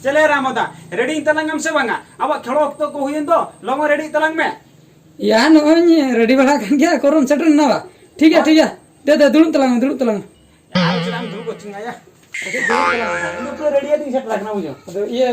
चले रामदा रेडी तलांग हम से बांगा अब खेलो तो को हुई तो लोगो रेडी तलांग में या नोनी रेडी बड़ा kan क्या कोरम सेटल ना बा ठीक है दे दुलुम तलांग यार चलाम दुल को चिंगा या दुल तो रेडी है सेट रखना मुझे ये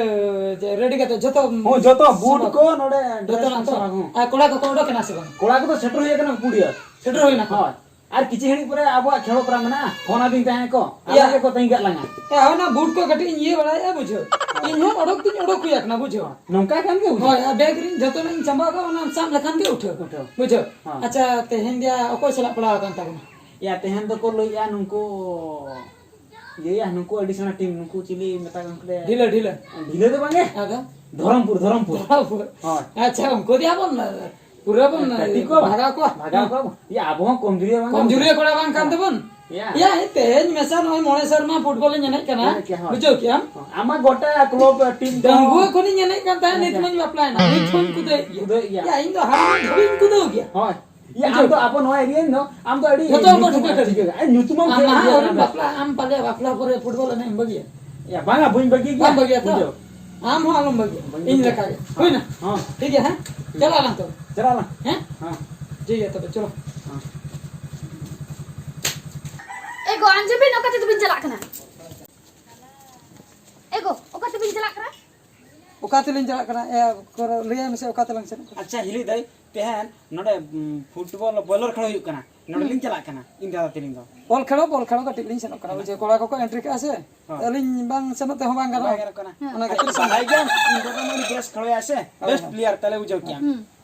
रेडी का तो जतो हो जतो बूट को नोडे जतो ना तो आ कोड़ा को कोडो केना से कोड़ा को तो सेटर होय केना पुडिया सेटर होय ना हां आर किछि हणी परे आबो खेलो परा मना फोना दिन ताहे को आगे को तई गलांगा ए हो ना बूट को कटी ये बड़ा या बुझो इन हो ओडोक कुया ना बुझो नौका कान के हो बैग रिन जतो नहीं चंबा का ना साम लखन के उठो बुझो अच्छा तेहेन दिया ओको सला पड़ा कान ता या तेहेन तो को लइया नुको ये या नुको एडिशनल टीम नुको चिली मेता कंकले ढीले तो बांगे आगा धरमपुर हां अच्छा हमको दिया बोल पूरा बन टिको भागा को ये आबो कमजोरी कोड़ा बांग कान देबन या तेज मेसा नय मोणे शर्मा फुटबॉल ने कना बुझो क्या आमा गोटा क्लब टीम दंगु को नि ने कान ता नित मन अप्लाई ना नित मन कुदे या इन तो हार धोइन कुदो गया हां ये आम तो आपन नो एरिया नो आम तो एडी तो को ठुके कर ए न्यूतुम बापला आम पाले बापला पर फुटबॉल ने बगिया या बांगा बुइन बगी गया बगिया तो आम हो आलम बगिया इन रखा होय ना हां ठीक है चला ना तो चला ना हैं हां ठीक है तब चलो ego anje bin okate tu bin jalak kana ego okate bin jalak kana ओकाते लिन चला कना ए कर लिया में से ओकाते लंग से अच्छा हिली दई तेहन नडे फुटबॉल बॉलर खड़ो हुई कना नडे लिन चला कना इंदा तिलिन दो बॉल खेलो कटिक लिन सेनो कना जे कोड़ा को एंट्री का से लिन बांग सेनो ते हो बांग कना ओना के सहाय गन इंदा तो मोनी बेस्ट खड़ो आसे बेस्ट प्लेयर तले बुझो क्या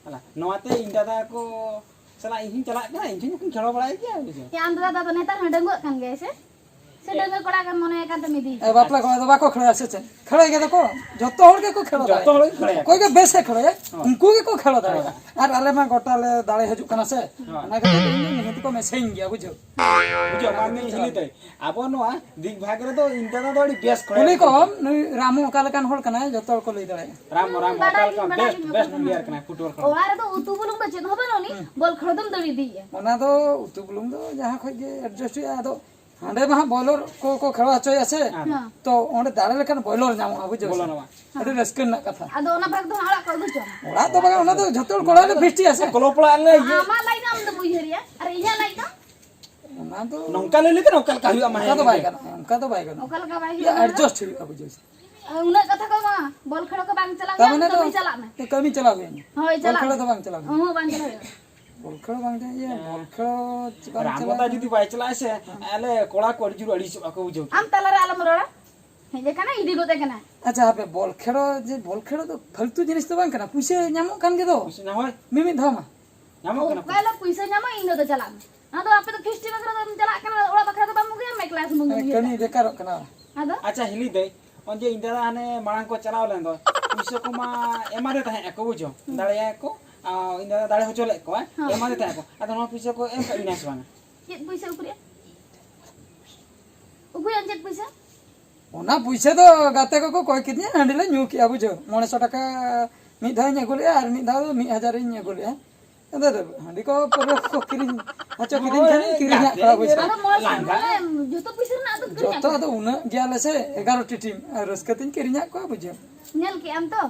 हला नवाते इंदा दा को सला इन चला कना इन को खेलो बड़ा क्या बुझो ya andra da netar handenggo kan guys se denggo koda kan mone kan te midi ए बापला को बाको खड़ा से खड़ा के देखो जतो होड़ के को खेलो जतो होड़ खड़े कोई के बेस खड़े उनको के को खेलो दाड़े आर आले मा गोटाले दाड़े हजु कना से ना के निहित को मेसेंग गया बुझो माने हिली दई आबो नवा दिग भाग रे तो इंदा दा दोड़ी बेस्ट खड़े उनी को रामू काले कान होड़ कना जतो को लई दाड़े राम काल का बेस्ट प्लेयर कना फुटबॉल खड़ो ओआरे तो उतु बुलुम बचे होबे नोनी बॉल खड़दम दड़ी दी ओना तो उतु बुलुम दो जहां खोय जे एडजस्ट या दो हांडे मा बॉलर को खेलो आछो आसे तो ओंडे दाड़े लेकन बॉलर नामो बुझो बोलो ना अरे रस्कन ना कथा ado ona bag do hala ko gucho ओड़ा तो बगा ओना तो जतोल कोड़ाले फिस्टी आसे कोलोपला ले ama lai nam do buiheria are iya lai ka ओना तो नौका ले लेके नौका का हुआ का तो बाई करना okal ka bai ये एडजस्ट हुई अब जो una kata ko ma bol khado ko bang chala तब ने to bi chala na तो कमी चला गए hoy chala खेलो तो बांग चला गए ho bang chala बॉल खेलो बांग ये बॉल खेलो रामदा जदी बाई चला से आले कोड़ा को जुरु अड़ी को बुझो am talare alam roda he je kana idi gote kana अच्छा पे बॉल खेलो तो फालतू जिनिस तो बांग करना पैसे न्यामो कान के दो कुछ ना होय मिमी धमा नामो कना kala puisa nyama indo to chala na ado ape to khisti bakra to chala kana ola bakra to bamu ge me class mu कनी बेकार कना ado अच्छा हिली दे ओन जे इंदा हाने मांग को चलाव लेन दो पुइसे को मा एमारे ताहे को बुझो दाड़िया को इंदा दाड़े हो चले को एमारे ताहे को आ तो पुइसे को एम करी नास बांग chet puisa ukuriya ukuyan chet puisa ओना पैसे तो गाते को कोई कितने हंडले न्यू किया बुझो 900 टाका मी धाय ने गोले यार मी धाव 1000 ने गोले अदर हंडी को पर को किरिन अच्छा किरिन का बुझो ado mo joto puisa na ado kuriya जोतो तो उना गयाले से 11 टी टीम रसकतिन किरिन को बुझो nyel ki am to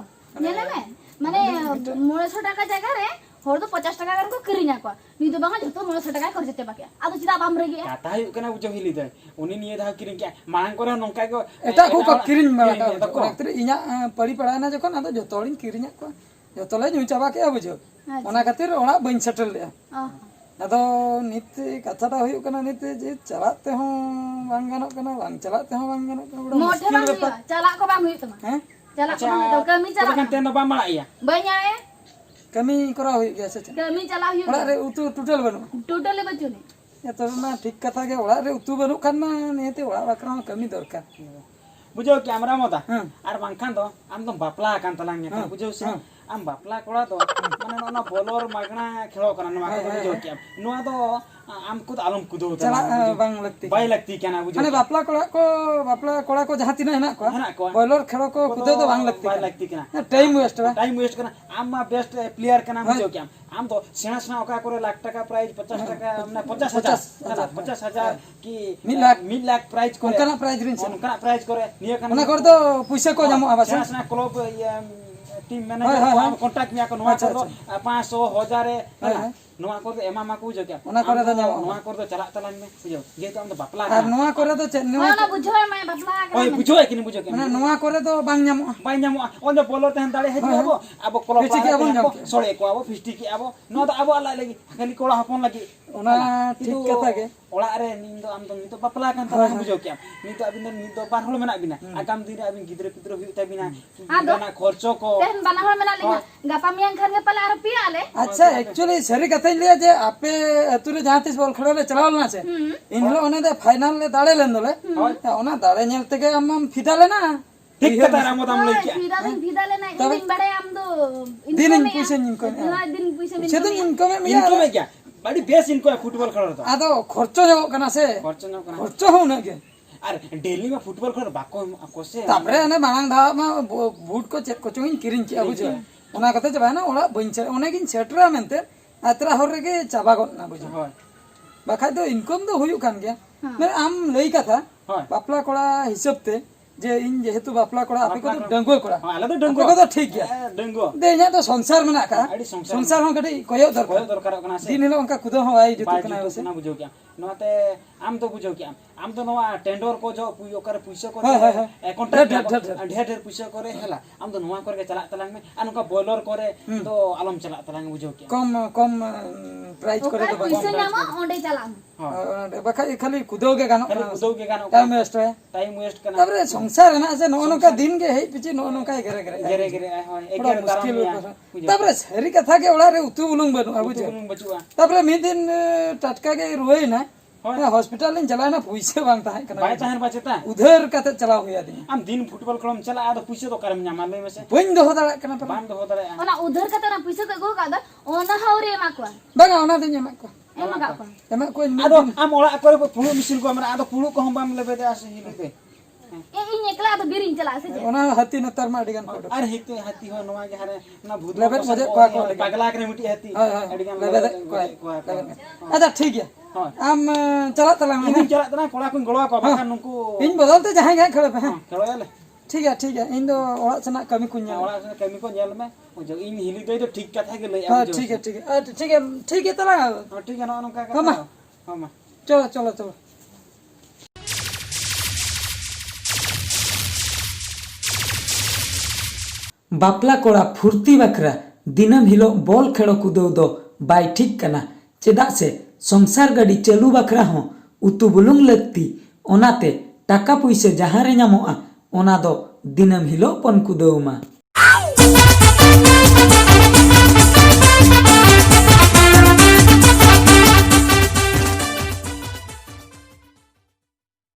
nyele me mane 900 টাকা জায়গা রে hor do 50 টাকা kan ko kirinya ko ni do banga joto 900 টাকা korjete bakia ado chida bam regi kata hu kana bujo हिली दे उनी निये धा किरिन क्या मांग को नौका को एटा को किरिन मारा को एक्चुअली इना पड़ी पड़ा ना जको ना तो जोतोलिन किरिन को जोतोले न्यू चाबा के बुझो ओना खातिर ओना बइन सेटल ले अदो नित कथाटा हुयु कना नित जे चलाते हो बांग गानो कना बांग चलाते हो बांग गानो बड़ा mote bang chala ko bang huyuk tama हैं chala ko bang do kami chala kan ten ba mala iya banya e कमी करा हुई गया से kami chala huyuk ओड़ा रे उतु टोटल बनो totally bachune या तो ना ठीक कथा के ओड़ा रे उतु बनो खान ना नेते ओड़ा बकरा कमी दरकार बुझो कैमरा मता आर बांखान तो आम तो बापला कान तलांग ने बुझो से am bapla kola do mane ona bolor magna khelo kana noa ko bujo kiam noa do am kud alum kudo चला bang लगती bai lakti kana bujo माने बापला कोड़ा को जहाँ तीना हेना को बॉयलर खेलो को कुदे तो बांग लगती bai lakti kana time waste बा time waste kana am ma best player kana bujo kiam am to sena sena oka kore lakh taka prize 50 taka mane 50000 50000 ki 1 lakh prize kore उनका prize रिंच kana prize kore niya kana उना कर तो पैसा को जमो आवास sena sena club team manager contact में नोआ कर दो 500 1000 नोआ कर दो एमा मा को बुझो क्या उना करे तो जाओ नोआ कर दो चला तलान में बुझो जे तो हम तो बापला और नोआ करे तो नोआ ना बुझो मैं बपला ओए बुझो है कि नहीं बुझो क्या माने नोआ करे तो बांग जामो बाई जामो ओन जो बोलर तहन दाड़े है अब अब क्लब फिस्टी के आबो जामो सोड़े को अब फिस्टी के अब नो तो अब अला लगी खाली कोड़ा हपन लगी उना ठीक कथा के ओड़ा रे नींद आम तो नीतो बापला kan ता बुझो क्या नीतो अबिन नीतो बार होल मेना बिना आगाम दिन अबिन गिद्रे पिद्रो हुई तबिना गाना खर्चो को तेन बना हो मेना लिया गापा मियां घर के पले आरो पिया ले अच्छा एक्चुअली सरी कथा लिया जे आपे अतुरे जहाँ तीस बॉल खड़ो ले चलावल ना छे इन हिलो ओने दे फाइनल ले दाड़े लेन दोले ओना दाड़े नेल तेगे हम फिदा लेना ठीक कथा रामो दाम लई क्या फिदा ले ना इन बड़े हम दो दिन इन पैसे इनको दिन पैसे छे तो इनको में मिया इनको में क्या बड़ी बेस इनको फुटबॉल खेलो तो आदो खर्चो जो कना से खर्चो न करना खर्चो हो ना के अरे डेली में फुटबॉल खेलो बाको कोसे तापरे ने मांग धा मा बूट को चेक को चुइन किरिन के बुझो ओना कते जबा ना ओला बंच ओने किन सेटरा मेनते अतरा हर रे के चाबा गन ना बुझो होय बाखा तो इनकम तो हुयु कान गया मैं आम लई कथा होय बापला कोड़ा हिसाब ते जे इन जेहेतु बापला कोड़ा आपे को डंगो कोड़ा आला तो डंगो को तो ठीक गया डंगो दे nya तो संसार में ना का आड़ी संसार संसार हो कटी कोयो कोयो दरकार दरकार कना से दिन हिलो उनका खुदो हो आई जतु कना बाय ना बुझो क्या नोते आम तो बुझो क्या आम तो नोआ टेंडर को जो ओकर पैसा को कॉन्ट्रैक्ट ढेर ढेर पैसा करे हला आम तो नोआ करके चला तलांग में अनका बॉयलर करे तो आलम चला तलांग बुझो क्या कम प्राइस करे तो पैसे नामा ओंडे चला हां बाखा खाली खुदो के गानो खुदो के गानो टाइम वेस्ट है टाइम वेस्ट करना तबरे संसार है ना से नो का दिन के है पिछि नो नो का घरे घरे गेरे गेरे होय एक बड़ा मुश्किल तबरे सरी कथा के ओला रे उतु बुलुंग बनु बुझो बचुआ तबरे मी दिन टटका के रोई ना हॉस्पिटल इन चला ना पैसे मांगता है बाय तहन बचता उधर कते चला हुआ दिन हम दिन फुटबॉल खेलम चला आ तो पैसे तो करम न्या माले में से बइन दो दड़ा कना पर बांध हो दरे ओना उधर का तना पैसे को गो कादा ओना हावरे माकवा बगा ओना दिन मा को एमा कापा एमा कोई आदो आम ओला करे पुळु मिसिन को हमरा आदो पुळु को हम बाम लेबे दे आसे हिलते इन एकला तो बिरिन चला से ओना हती नतर मा डिगन फोटो अरे हिते हाथी हो नवा के हारे ना भूत लेबे मजे को पगला के मिटी हाथी हां लेबे को अच्छा ठीक है आम चला तला इन चला तना कोला को गळवा को बाखा नुकु इन बदलते जहां गए खड़े पे खेलो याले ठीक है इन दो ओड़ा सना कमी कुन्या ओला से कमी को जेल में जो इन हिली दे तो ठीक कथा के ले हां ठीक है तला हां ठीक है ना नुका का हां मा चलो बापला कोड़ा फुर्ती बकरा दिनम हिलो बॉल खेलो कूदो दो बाय ठीक कना चेदा से संसार गाड़ी चालू बकरा हो उतु बुलुंग लगती ओनाते टाका पैसे जहां रे ᱧᱟᱢᱚᱜᱼᱟ ओना दो दिनम हिलो पन कूदोमा।